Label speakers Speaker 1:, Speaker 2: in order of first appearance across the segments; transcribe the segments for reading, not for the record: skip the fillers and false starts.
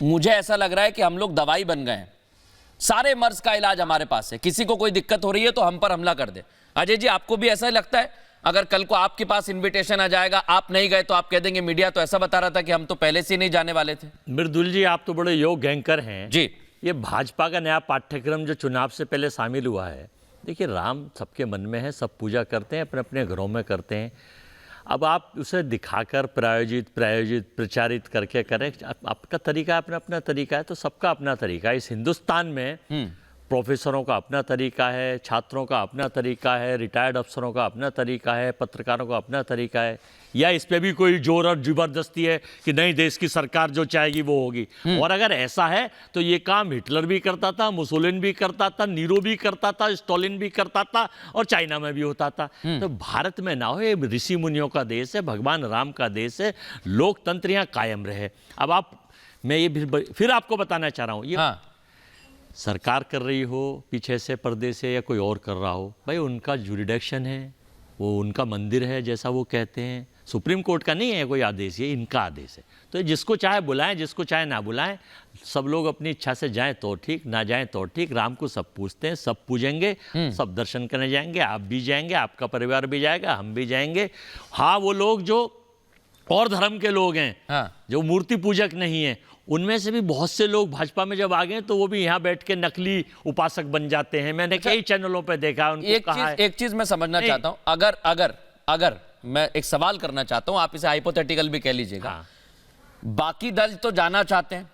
Speaker 1: मुझे ऐसा लग रहा है कि हम लोग दवाई बन गए हैं, सारे मर्ज का इलाज हमारे पास है, किसी को कोई दिक्कत हो रही है तो हम पर हमला कर दे। अजय जी, आपको भी ऐसा ही लगता है? अगर कल को आपके पास इनविटेशन आ जाएगा, आप नहीं गए तो आप कह देंगे मीडिया तो ऐसा बता रहा था कि हम तो पहले से ही नहीं जाने वाले थे।
Speaker 2: मृदुल जी, आप तो बड़े योग्य एंकर हैं
Speaker 1: जी।
Speaker 2: ये भाजपा का नया पाठ्यक्रम जो चुनाव से पहले शामिल हुआ है, देखिए राम सबके मन में है, सब पूजा करते हैं, अपने अपने घरों में करते हैं। अब आप उसे दिखाकर प्रायोजित प्रचारित करके करें, आपका तरीका अपना अपना तरीका है, तो सबका अपना तरीका है। इस हिंदुस्तान में प्रोफेसरों का अपना तरीका है, छात्रों का अपना तरीका है, रिटायर्ड अफसरों का अपना तरीका है, पत्रकारों का अपना तरीका है, या इस पे भी कोई जोर और जबरदस्ती है कि नहीं देश की सरकार जो चाहेगी वो होगी। और अगर ऐसा है तो ये काम हिटलर भी करता था, मुसोलिन भी करता था, नीरो भी करता था, स्टालिन भी करता था, और चाइना में भी होता था। तो भारत में ना हो, ये ऋषि मुनियों का देश है, भगवान राम का देश है, लोकतंत्र यहाँ कायम रहे। अब मैं ये फिर आपको बताना चाह रहा हूँ, ये सरकार कर रही हो पीछे से, पर्दे से, या कोई और कर रहा हो, भाई उनका जुरिडिक्शन है, वो उनका मंदिर है जैसा वो कहते हैं। सुप्रीम कोर्ट का नहीं है कोई आदेश, ये इनका आदेश है। तो जिसको चाहे बुलाएं, जिसको चाहे ना बुलाएं, सब लोग अपनी इच्छा से जाएं तो ठीक, ना जाएं तो ठीक। राम को सब पूछते हैं, सब पूजेंगे, सब दर्शन करने जाएंगे, आप भी जाएंगे, आपका परिवार भी जाएगा, हम भी जाएंगे। हाँ, वो लोग जो और धर्म के लोग हैं, जो मूर्ति पूजक नहीं है, उनमें से भी बहुत से लोग भाजपा में जब आ गए तो वो भी यहाँ बैठ के नकली उपासक बन जाते हैं। मैंने कई चैनलों पे देखा, उनको कहा है।
Speaker 1: एक चीज मैं समझना चाहता हूं, अगर मैं एक सवाल करना चाहता हूं, आप इसे हाइपोथेटिकल भी कह लीजिएगा। बाकी दल तो जाना चाहते हैं,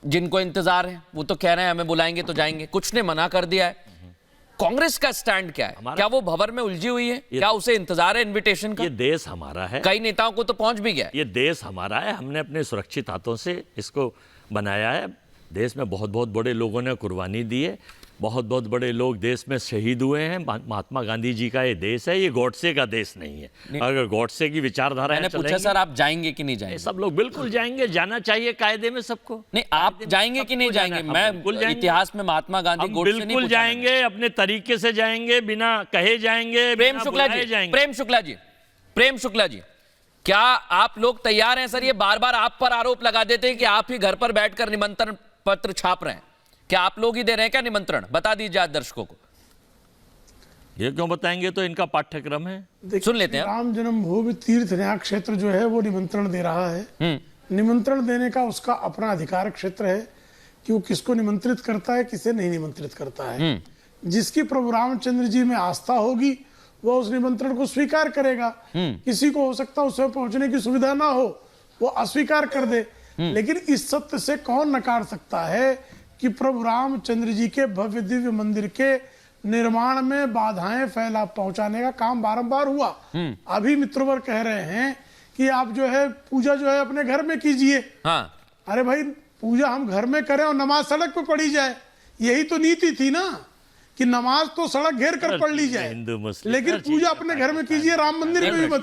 Speaker 1: जिनको इंतजार है वो तो कह रहे हैं हमें बुलाएंगे तो जाएंगे, कुछ ने मना कर दिया है। कांग्रेस का स्टैंड क्या है? क्या वो भंवर में उलझी हुई है? क्या उसे इंतजार है इनविटेशन का?
Speaker 2: ये देश हमारा है,
Speaker 1: कई नेताओं को तो पहुंच भी गया।
Speaker 2: ये देश हमारा है, हमने अपने सुरक्षित हाथों से इसको बनाया है। देश में बहुत बहुत बड़े लोगों ने कुर्बानी दी है, बहुत बहुत बड़े लोग देश में शहीद हुए हैं। महात्मा गांधी जी का ये देश है, ये गॉडसे का देश नहीं है। अगर गॉडसे की विचारधारा
Speaker 1: मैंने पूछा सर आप जाएंगे कि नहीं जाएंगे?
Speaker 2: सब लोग बिल्कुल जाएंगे, जाना चाहिए कायदे में सबको।
Speaker 1: नहीं, आप जाएंगे कि नहीं जाएंगे? मैं इतिहास में महात्मा गांधी
Speaker 2: बिल्कुल जाएंगे, अपने तरीके से जाएंगे, बिना कहे जाएंगे।
Speaker 1: प्रेम शुक्ला जी, क्या आप लोग तैयार हैं? सर ये बार बार आप पर आरोप लगा देते हैं कि आप ही घर पर बैठकर निमंत्रण पत्र छाप रहे हैं। क्या आप लोग ही दे रहे हैं क्या निमंत्रण? बता दीजिए आज दर्शकों को।
Speaker 2: ये क्यों बताएंगे, तो इनका पाठ्यक्रम है,
Speaker 1: सुन लेते हैं।
Speaker 3: राम जन्मभूमि तीर्थ न्याय क्षेत्र जो है वो निमंत्रण दे रहा है। निमंत्रण देने का उसका अपना अधिकार क्षेत्र है कि वो किसको निमंत्रित करता है, किसे नहीं निमंत्रित करता है। जिसकी प्रभु रामचंद्र जी में आस्था होगी वह उस निमंत्रण को स्वीकार करेगा। किसी को हो सकता है उसमें पहुंचने की सुविधा ना हो, वो अस्वीकार कर दे। लेकिन इस सत्य से कौन नकार सकता है कि प्रभु रामचंद्र जी के भव्य दिव्य मंदिर के निर्माण में बाधाएं पहुंचाने का काम बारंबार हुआ। अभी मित्रवर कह रहे हैं कि आप जो है पूजा जो है अपने घर में कीजिए। अरे भाई, पूजा हम घर में करें और नमाज सड़क पे पढ़ी जाए, यही तो नीति थी ना, कि नमाज तो सड़क घेर कर पढ़ ली जाए, लेकिन पूजा अपने घर में कीजिए, राम मंदिर में भी मत।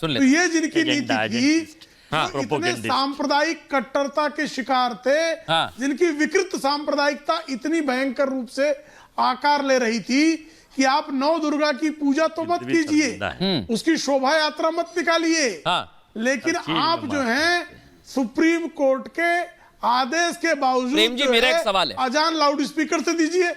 Speaker 3: तो ये जिनकी नीति थी, इतने सांप्रदायिक कट्टरता के शिकार थे, जिनकी विकृत सांप्रदायिकता इतनी भयंकर रूप से आकार ले रही थी कि आप नौ दुर्गा की पूजा तो मत कीजिए, उसकी शोभा यात्रा मत निकालिए, लेकिन आप जो हैं सुप्रीम कोर्ट के आदेश के बावजूद
Speaker 1: मेरा एक सवाल है,
Speaker 3: अजान लाउड स्पीकर से दीजिए।